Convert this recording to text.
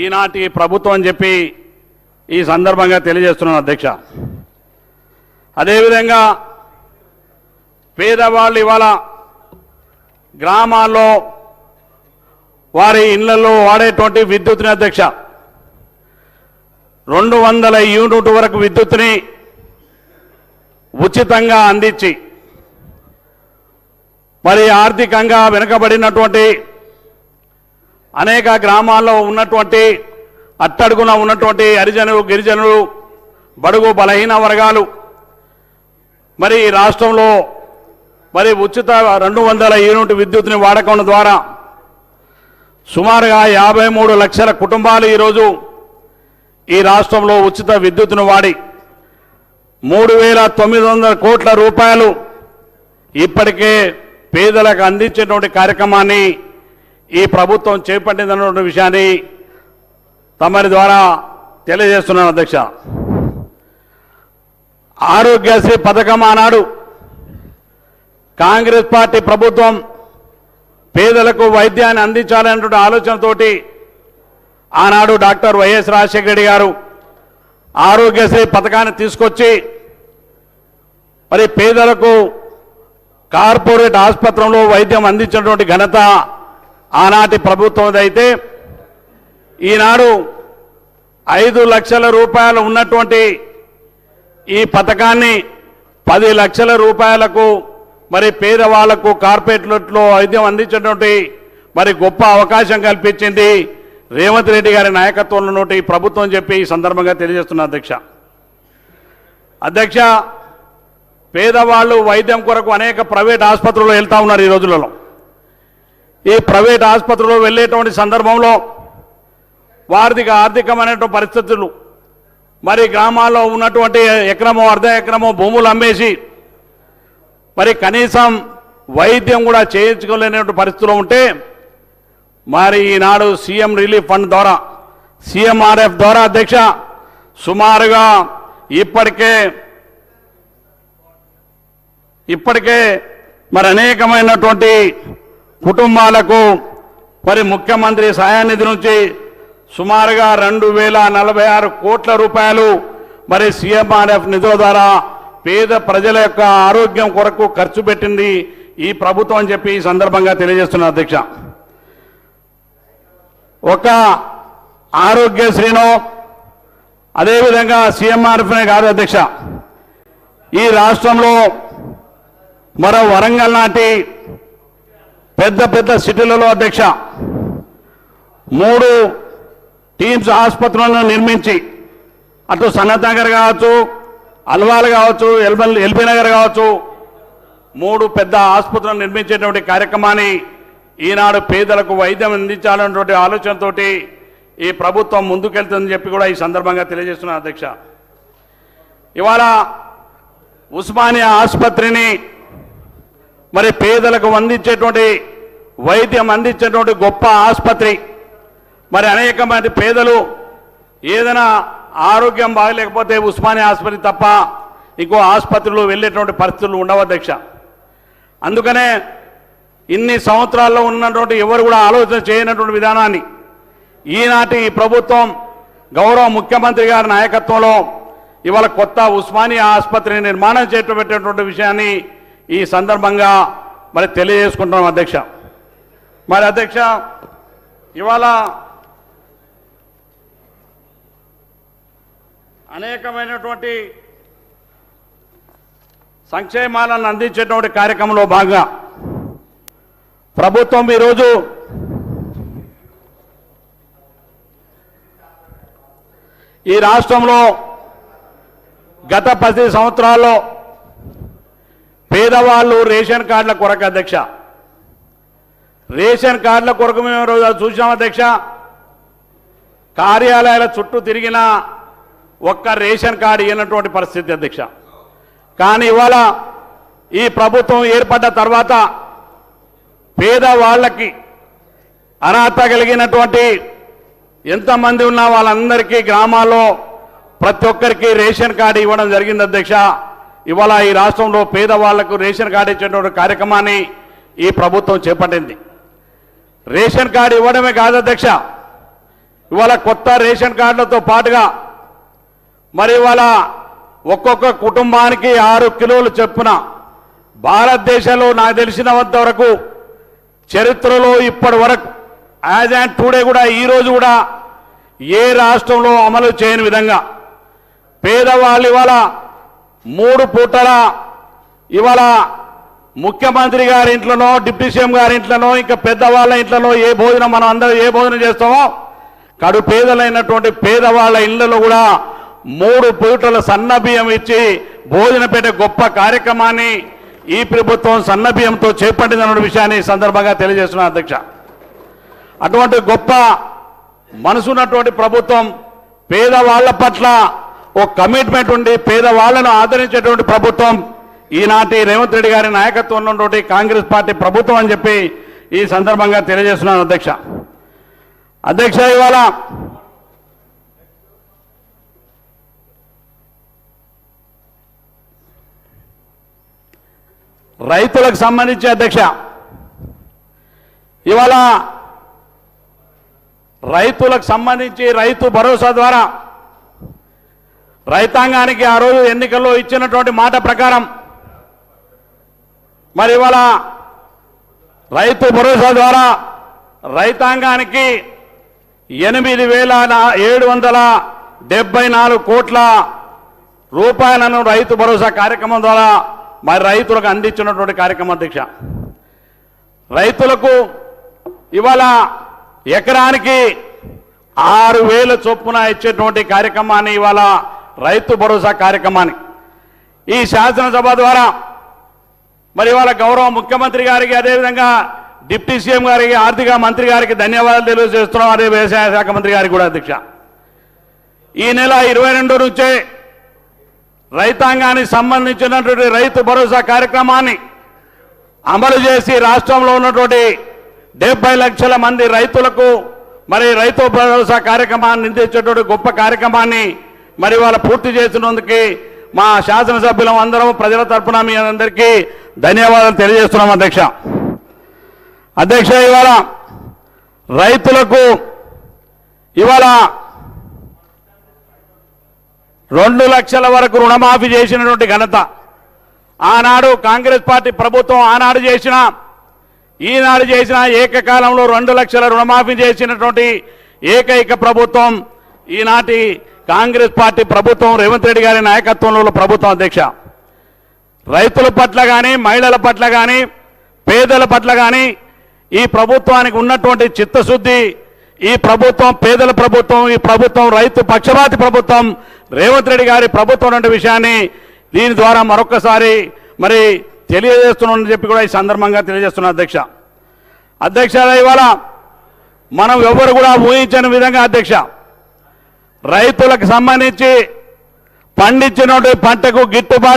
ఈనాటి ప్రభుత్వం అని చెప్పి ఈ సందర్భంగా తెలియజేస్తున్నాను అధ్యక్ష. అదేవిధంగా పేదవాళ్ళు ఇవాళ గ్రామాల్లో వారి ఇళ్లలో వాడేటువంటి విద్యుత్ని అధ్యక్ష 200 యూనిట్ వరకు విద్యుత్ని ఉచితంగా అందించి మరి ఆర్థికంగా వెనుకబడినటువంటి అనేక గ్రామాల్లో ఉన్నటువంటి అట్టడుగున ఉన్నటువంటి హరిజనులు గిరిజనులు బడుగు బలహీన వర్గాలు మరి రాష్ట్రంలో మరి ఉచిత 200 యూనిట్ విద్యుత్ని వాడకం ద్వారా సుమారుగా 53 లక్షల కుటుంబాలు ఈరోజు ఈ రాష్ట్రంలో ఉచిత విద్యుత్తును వాడి 3,900 కోట్ల రూపాయలు ఇప్పటికే పేదలకు అందించేటువంటి కార్యక్రమాన్ని ఈ ప్రభుత్వం చేపట్టిందన్నటువంటి విషయాన్ని తమరి ద్వారా తెలియజేస్తున్నాను అధ్యక్ష. ఆరోగ్యశ్రీ పథకం ఆనాడు కాంగ్రెస్ పార్టీ ప్రభుత్వం పేదలకు వైద్యాన్ని అందించాలనేటువంటి ఆలోచనతోటి ఆనాడు డాక్టర్ వైఎస్ రాజశేఖర రెడ్డి గారు ఆరోగ్యశ్రీ పథకాన్ని తీసుకొచ్చి మరి పేదలకు కార్పొరేట్ ఆసుపత్రుల్లో వైద్యం అందించినటువంటి ఘనత ఆనాటి ప్రభుత్వం అయితే ఈనాడు 5 లక్షల రూపాయలు ఉన్నటువంటి ఈ పథకాన్ని 10 లక్షల రూపాయలకు మరి పేదవాళ్లకు కార్పొరేట్లో వైద్యం అందించినటువంటి మరి గొప్ప అవకాశం కల్పించింది రేవంత్ రెడ్డి గారి నాయకత్వంలో ఈ ప్రభుత్వం చెప్పి ఈ సందర్భంగా తెలియజేస్తున్నా అధ్యక్ష. పేదవాళ్ళు వైద్యం కొరకు అనేక ప్రైవేట్ ఆసుపత్రుల్లో వెళ్తా ఉన్నారు ఈ రోజులలో. ఈ ప్రైవేట్ ఆసుపత్రుల్లో వెళ్ళేటువంటి సందర్భంలో వారికి ఆర్థికమైనటువంటి పరిస్థితులు మరి గ్రామాల్లో ఉన్నటువంటి ఎకరమో అర్ధ ఎకరమో భూములు అమ్మేసి మరి కనీసం వైద్యం కూడా చేయించుకోలేనటువంటి పరిస్థితుల్లో ఉంటే మరి ఈనాడు సీఎం రిలీఫ్ ఫండ్ ద్వారా CMRF ద్వారా అధ్యక్ష సుమారుగా ఇప్పటికే మరి అనేకమైనటువంటి కుటుంబాలకు మరి ముఖ్యమంత్రి సహాయనిధి నుంచి సుమారుగా 2,046 కోట్ల రూపాయలు మరి CMRF నిధుల ద్వారా పేద ప్రజల యొక్క ఆరోగ్యం కొరకు ఖర్చు పెట్టింది ఈ ప్రభుత్వం అని చెప్పి ఈ సందర్భంగా తెలియజేస్తున్నా అధ్యక్ష. ఒక ఆరోగ్యశ్రీనో అదేవిధంగా CMRFనే కాదు అధ్యక్ష, ఈ రాష్ట్రంలో మరో వరంగల్ లాంటి పెద్ద పెద్ద సిటీలలో అధ్యక్ష 3 టీమ్స్ ఆసుపత్రులను నిర్మించి అటు సనత్ నగర్ కావచ్చు, అల్వాల్ కావచ్చు, ఎల్బీ నగర్ కావచ్చు 3 పెద్ద ఆసుపత్రులను నిర్మించేటువంటి కార్యక్రమాన్ని ఈనాడు పేదలకు వైద్యం అందించాలన్నటువంటి ఆలోచనతోటి ఈ ప్రభుత్వం ముందుకెళ్తుందని చెప్పి కూడా ఈ సందర్భంగా తెలియజేస్తున్నాను అధ్యక్ష. ఇవాళ ఉస్మానియా ఆసుపత్రిని మరి పేదలకు అందించేటువంటి వైద్యం అందించేటువంటి గొప్ప ఆసుపత్రి. మరి అనేక మంది పేదలు ఏదైనా ఆరోగ్యం బాగలేకపోతే ఉస్మానియా ఆసుపత్రి తప్ప ఇంకో ఆసుపత్రులు వెళ్ళేటువంటి పరిస్థితులు ఉండవు అధ్యక్ష. అందుకనే ఇన్ని సంవత్సరాల్లో ఉన్నటువంటి ఎవరు కూడా ఆలోచన చేయనటువంటి విధానాన్ని ఈనాటి ప్రభుత్వం గౌరవ ముఖ్యమంత్రి గారి నాయకత్వంలో ఇవాళ కొత్త ఉస్మానియా ఆసుపత్రిని నిర్మాణం చేయబెట్టేటువంటి విషయాన్ని ఈ సందర్భంగా మరి తెలియజేసుకుంటున్నాం అధ్యక్ష. మరి అధ్యక్ష ఇవాళ అనేకమైనటువంటి సంక్షేమాలను అందించేటువంటి కార్యక్రమంలో భాగంగా ప్రభుత్వం ఈరోజు ఈ రాష్ట్రంలో గత 10 సంవత్సరాల్లో పేదవాళ్ళు రేషన్ కార్డుల కొరకు అధ్యక్ష రేషన్ కార్డుల కొరకు మేము రోజు చూసాం అధ్యక్ష. కార్యాలయాల చుట్టూ తిరిగిన ఒక్క రేషన్ కార్డు ఇవ్వనటువంటి పరిస్థితి అధ్యక్ష. కానీ ఇవాళ ఈ ప్రభుత్వం ఏర్పడ్డ తర్వాత పేదవాళ్ళకి అర్హత కలిగినటువంటి ఎంతమంది ఉన్నా వాళ్ళందరికీ గ్రామాల్లో ప్రతి ఒక్కరికి రేషన్ కార్డు ఇవ్వడం జరిగింది అధ్యక్ష. ఇవాళ ఈ రాష్ట్రంలో పేదవాళ్లకు రేషన్ కార్డు ఇచ్చేటువంటి కార్యక్రమాన్ని ఈ ప్రభుత్వం చేపట్టింది. రేషన్ కార్డు ఇవ్వడమే కాదు అధ్యక్ష, ఇవాళ కొత్త రేషన్ కార్డులతో పాటుగా మరి ఇవాళ ఒక్కొక్క కుటుంబానికి 6 కిలోలు చొప్పున భారతదేశంలో నాకు తెలిసినంత వరకు చరిత్రలో ఇప్పటి వరకు యాజ్ అండ్ టుడే కూడా ఈరోజు కూడా ఏ రాష్ట్రంలో అమలు చేయని విధంగా పేదవాళ్ళు ఇవాళ 3 పూటల ఇవాళ ముఖ్యమంత్రి గారి ఇంట్లోనో డిప్యూటీ సీఎం గారి ఇంట్లోనో ఇంకా పెద్దవాళ్ళ ఇంట్లోనో ఏ భోజనం మనం అందరూ ఏ భోజనం చేస్తామో కడు పేదలైనటువంటి పేదవాళ్ళ ఇళ్లలో కూడా 3 పూటల సన్న బియ్యం ఇచ్చి భోజనం పెట్టే గొప్ప కార్యక్రమాన్ని ఈ ప్రభుత్వం సన్న బియ్యంతో చేపట్టిందన్న విషయాన్ని సందర్భంగా తెలియజేస్తున్నా అధ్యక్ష. అటువంటి గొప్ప మనసున్నటువంటి ప్రభుత్వం పేదవాళ్ల పట్ల ఒక కమిట్మెంట్ ఉండి పేదవాళ్లను ఆదరించేటువంటి ప్రభుత్వం ఈనాటి రేవంత్ రెడ్డి గారి నాయకత్వంలో ఉన్నటువంటి కాంగ్రెస్ పార్టీ ప్రభుత్వం అని చెప్పి ఈ సందర్భంగా తెలియజేస్తున్నాను అధ్యక్ష. అధ్యక్ష ఇవాళ రైతులకు సంబంధించి అధ్యక్ష ఇవాళ రైతులకు సంబంధించి రైతు భరోసా ద్వారా రైతాంగానికి ఆ రోజు ఎన్నికల్లో ఇచ్చినటువంటి మాట ప్రకారం మరి ఇవాళ రైతు భరోసా ద్వారా రైతాంగానికి 8,774 కోట్ల రూపాయలను రైతు భరోసా కార్యక్రమం ద్వారా మరి రైతులకు అందించినటువంటి కార్యక్రమం అధ్యక్ష. రైతులకు ఇవాళ ఎకరానికి 6,000 చొప్పున ఇచ్చేటువంటి కార్యక్రమాన్ని ఇవాళ రైతు భరోసా కార్యక్రమాన్ని ఈ శాసనసభ ద్వారా మరి ఇవాళ గౌరవ ముఖ్యమంత్రి గారికి అదేవిధంగా డిప్యూటీ సీఎం గారికి ఆర్థిక మంత్రి గారికి ధన్యవాదాలు తెలియజేస్తున్నాం. అదే వ్యవసాయ శాఖ మంత్రి గారికి కూడా అధ్యక్ష. ఈ నెల 22 నుంచే రైతాంగానికి సంబంధించినటువంటి రైతు భరోసా కార్యక్రమాన్ని అమలు చేసి రాష్ట్రంలో ఉన్నటువంటి 70 లక్షల మంది రైతులకు మరి రైతు భరోసా కార్యక్రమాన్ని అందించేటువంటి గొప్ప కార్యక్రమాన్ని మరి వాళ్ళ పూర్తి చేసినందుకు మా శాసనసభ్యులం అందరం ప్రజల తరఫున మీ అందరికీ ధన్యవాదాలు తెలియజేస్తున్నాం అధ్యక్ష. అధ్యక్ష ఇవాళ రైతులకు ఇవాళ 2 లక్షల వరకు రుణమాఫీ చేసినటువంటి ఘనత ఆనాడు కాంగ్రెస్ పార్టీ ప్రభుత్వం ఆనాడు చేసిన ఈనాడు చేసిన ఏకకాలంలో 2 లక్షల రుణమాఫీ చేసినటువంటి ఏకైక ప్రభుత్వం ఈనాటి కాంగ్రెస్ పార్టీ ప్రభుత్వం రేవంత్ రెడ్డి గారి నాయకత్వంలో ప్రభుత్వం అధ్యక్ష. రైతుల పట్ల కానీ మహిళల పట్ల కానీ పేదల పట్ల కానీ ఈ ప్రభుత్వానికి ఉన్నటువంటి చిత్తశుద్ధి ఈ ప్రభుత్వం పేదల ప్రభుత్వం ఈ ప్రభుత్వం రైతు పక్షపాతి ప్రభుత్వం రేవంత్ రెడ్డి గారి ప్రభుత్వం అనే విషయాన్ని దీని ద్వారా మరొకసారి మరి తెలియజేస్తున్నానని చెప్పి కూడా ఈ సందర్భంగా తెలియజేస్తున్నా అధ్యక్ష. అధ్యక్ష ఇవాళ మనం ఎవరు కూడా ఊహించని విధంగా అధ్యక్ష రైతులకు సంబంధించి పండించినటువంటి పంటకు గిట్టుబాటు